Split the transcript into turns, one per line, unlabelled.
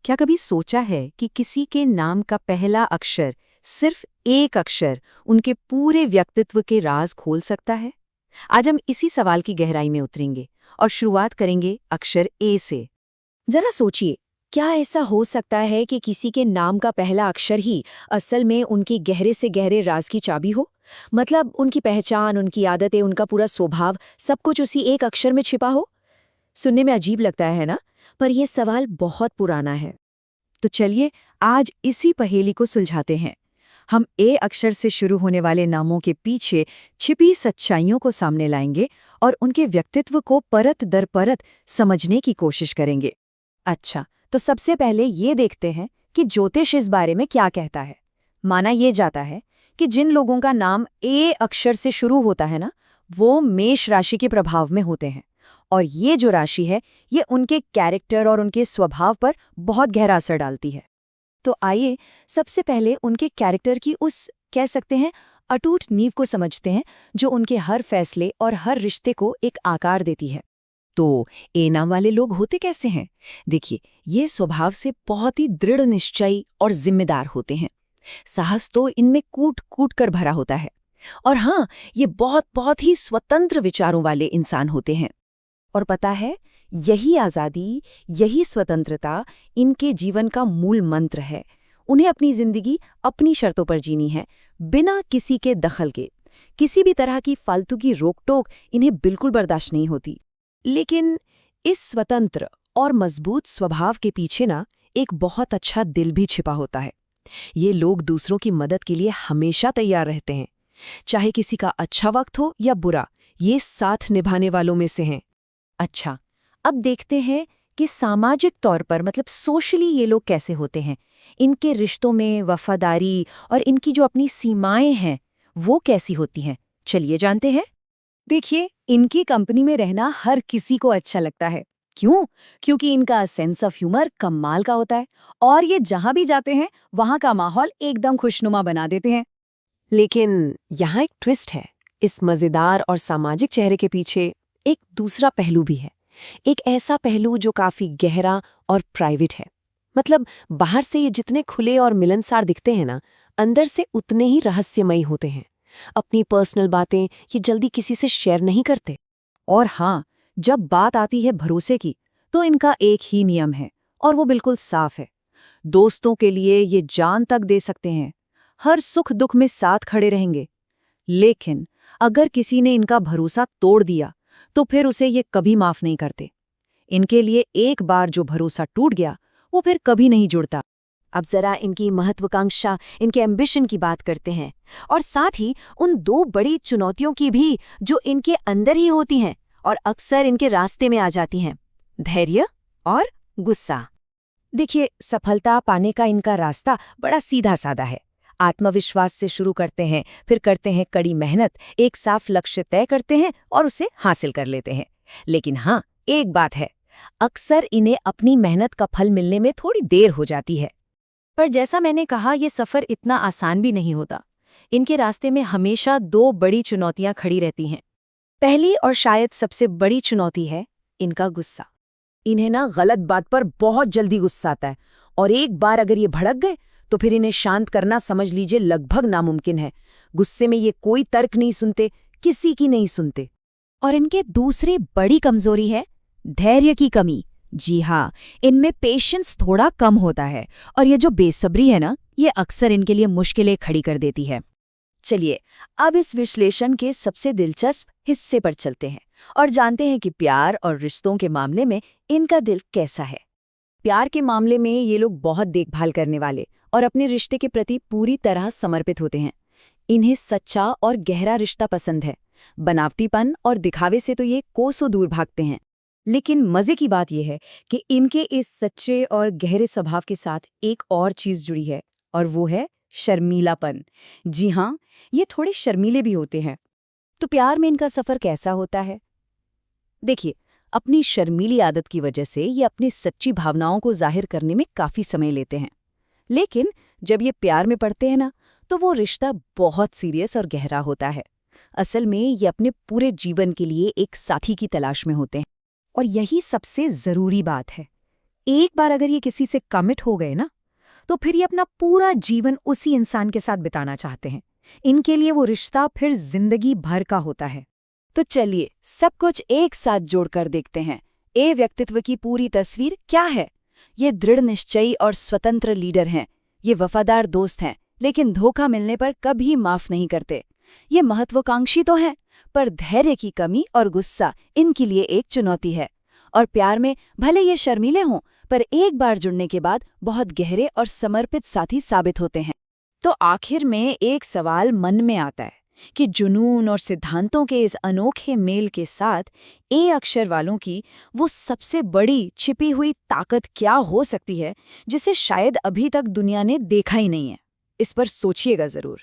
क्या कभी सोचा है कि किसी के नाम का पहला अक्षर, सिर्फ एक अक्षर, उनके पूरे व्यक्तित्व के राज खोल सकता है? आज हम इसी सवाल की गहराई में उतरेंगे और शुरुआत करेंगे अक्षर ए से।
जरा सोचिए, क्या ऐसा हो सकता है कि किसी के नाम का पहला अक्षर ही असल में उनकी गहरे से गहरे राज की चाबी हो? मतलब उनकी पहचान, उनकी आदतें, उनका पूरा स्वभाव, सब कुछ उसी एक अक्षर में छिपा हो? सुनने में अजीब लगता है ना, पर यह सवाल बहुत पुराना है। तो चलिए आज इसी पहेली को सुलझाते हैं। हम ए अक्षर से शुरू होने वाले नामों के पीछे छिपी सच्चाइयों को सामने लाएंगे और उनके व्यक्तित्व को परत दर परत समझने की कोशिश करेंगे।
अच्छा, तो सबसे पहले ये देखते हैं कि ज्योतिष इस बारे में क्या कहता है। माना ये जाता है कि जिन लोगों का नाम ए अक्षर से शुरू होता है ना, वो मेष राशि के प्रभाव में होते हैं। और ये जो राशि है, ये उनके कैरेक्टर और उनके स्वभाव पर बहुत गहरा असर डालती है। तो आइए सबसे पहले उनके कैरेक्टर की उस, कह सकते हैं, अटूट नींव को समझते हैं, जो उनके हर फैसले और हर रिश्ते को एक आकार देती है।
तो ए नाम वाले लोग होते कैसे हैं? देखिए, ये स्वभाव से बहुत ही दृढ़ निश्चयी और जिम्मेदार होते हैं। साहस तो इनमें कूट कूट कर भरा होता है। और हाँ, ये बहुत बहुत ही स्वतंत्र विचारों वाले इंसान होते हैं।
और पता है, यही आज़ादी, यही स्वतंत्रता इनके जीवन का मूल मंत्र है। उन्हें अपनी जिंदगी अपनी शर्तों पर जीनी है, बिना किसी के दखल के। किसी भी तरह की फालतू की रोक-टोक इन्हें बिल्कुल बर्दाश्त नहीं होती।
लेकिन इस स्वतंत्र और मजबूत स्वभाव के पीछे ना एक बहुत अच्छा दिल भी छिपा होता है। ये लोग दूसरों की मदद के लिए हमेशा तैयार रहते हैं। चाहे किसी का अच्छा वक्त हो या बुरा, ये साथ निभाने वालों में से हैं। अच्छा, अब देखते हैं कि सामाजिक तौर पर, मतलब सोशली, ये लोग कैसे होते हैं। इनके रिश्तों में वफादारी और इनकी जो अपनी सीमाएं हैं, वो कैसी होती हैं। चलिए जानते हैं।
देखिए, इनकी कंपनी में रहना हर किसी को अच्छा लगता है। क्यों? क्योंकि इनका सेंस ऑफ ह्यूमर कमाल का होता है और ये जहां भी जाते हैं वहां का माहौल एकदम खुशनुमा बना देते हैं।
लेकिन यहाँ एक ट्विस्ट है। इस मजेदार और सामाजिक चेहरे के पीछे एक दूसरा पहलू भी है। एक ऐसा पहलू जो काफी गहरा और प्राइवेट है। मतलब बाहर से ये जितने खुले और मिलनसार दिखते हैं ना, अंदर से उतने ही रहस्यमयी होते हैं। अपनी पर्सनल बातें ये जल्दी किसी से शेयर नहीं करते।
और हाँ, जब बात आती है भरोसे की, तो इनका एक ही नियम है और वो बिल्कुल साफ है। दोस्तों के लिए ये जान तक दे सकते हैं, हर सुख दुख में साथ खड़े रहेंगे। लेकिन अगर किसी ने इनका भरोसा तोड़ दिया, तो फिर उसे ये कभी माफ नहीं करते। इनके लिए एक बार जो भरोसा टूट गया, वो फिर कभी नहीं जुड़ता।
अब जरा इनकी महत्वाकांक्षा, इनके एम्बिशन की बात करते हैं, और साथ ही उन दो बड़ी चुनौतियों की भी जो इनके अंदर ही होती हैं और अक्सर इनके रास्ते में आ जाती हैं: धैर्य और गुस्सा। देखिए, सफलता पाने का इनका रास्ता बड़ा सीधा साधा है। आत्मविश्वास से शुरू करते हैं, फिर करते हैं कड़ी मेहनत, एक साफ लक्ष्य तय करते हैं और उसे हासिल कर लेते हैं। लेकिन हाँ, एक बात है, अक्सर इन्हें अपनी मेहनत का फल मिलने में थोड़ी देर हो जाती है।
पर जैसा मैंने कहा, ये सफर इतना आसान भी नहीं होता। इनके रास्ते में हमेशा दो बड़ी चुनौतियां खड़ी रहती हैं। पहली और शायद सबसे बड़ी चुनौती है इनका गुस्सा।
इन्हें ना गलत बात पर बहुत जल्दी गुस्सा आता है, और एक बार अगर ये भड़क गए तो फिर इन्हें शांत करना, समझ लीजिए, लगभग नामुमकिन है। गुस्से में ये कोई तर्क नहीं सुनते, किसी की नहीं सुनते।
और इनके दूसरी बड़ी कमजोरी है धैर्य की कमी। जी हाँ, इनमें पेशेंस थोड़ा कम होता है, और ये जो बेसब्री है ना, ये अक्सर इनके लिए मुश्किलें खड़ी कर देती है।
चलिए अब इस विश्लेषण के सबसे दिलचस्प हिस्से पर चलते हैं और जानते हैं कि प्यार और रिश्तों के मामले में इनका दिल कैसा है। प्यार के मामले में ये लोग बहुत देखभाल करने वाले और अपने रिश्ते के प्रति पूरी तरह समर्पित होते हैं। इन्हें सच्चा और गहरा रिश्ता पसंद है। बनावटीपन और दिखावे से तो ये कोसों दूर भागते हैं।
लेकिन मजे की बात यह है कि इनके इस सच्चे और गहरे स्वभाव के साथ एक और चीज जुड़ी है, और वो है शर्मीलापन। जी हाँ, ये थोड़े शर्मीले भी होते हैं। तो प्यार में इनका सफर कैसा होता है? देखिए, अपनी शर्मीली आदत की वजह से ये अपनी सच्ची भावनाओं को जाहिर करने में काफी समय लेते हैं। लेकिन जब ये प्यार में पड़ते हैं ना, तो वो रिश्ता बहुत सीरियस और गहरा होता है। असल में ये अपने पूरे जीवन के लिए एक साथी की तलाश में होते हैं। और यही सबसे जरूरी बात है,
एक बार अगर ये किसी से कमिट हो गए ना, तो फिर ये अपना पूरा जीवन उसी इंसान के साथ बिताना चाहते हैं। इनके लिए वो रिश्ता फिर जिंदगी भर का होता है।
तो चलिए सब कुछ एक साथ जोड़कर देखते हैं। ए व्यक्तित्व की पूरी तस्वीर क्या है? ये दृढ़ निश्चयी और स्वतंत्र लीडर हैं। ये वफादार दोस्त हैं, लेकिन धोखा मिलने पर कभी माफ नहीं करते। ये महत्वाकांक्षी तो हैं, पर धैर्य की कमी और गुस्सा इनके लिए एक चुनौती है। और प्यार में भले ये शर्मीले हों, पर एक बार जुड़ने के बाद बहुत गहरे और समर्पित साथी साबित होते हैं।
तो आखिर में एक सवाल मन में आता है कि जुनून और सिद्धांतों के इस अनोखे मेल के साथ ए अक्षर वालों की वो सबसे बड़ी छिपी हुई ताकत क्या हो सकती है, जिसे शायद अभी तक दुनिया ने देखा ही नहीं है। इस पर सोचिएगा जरूर।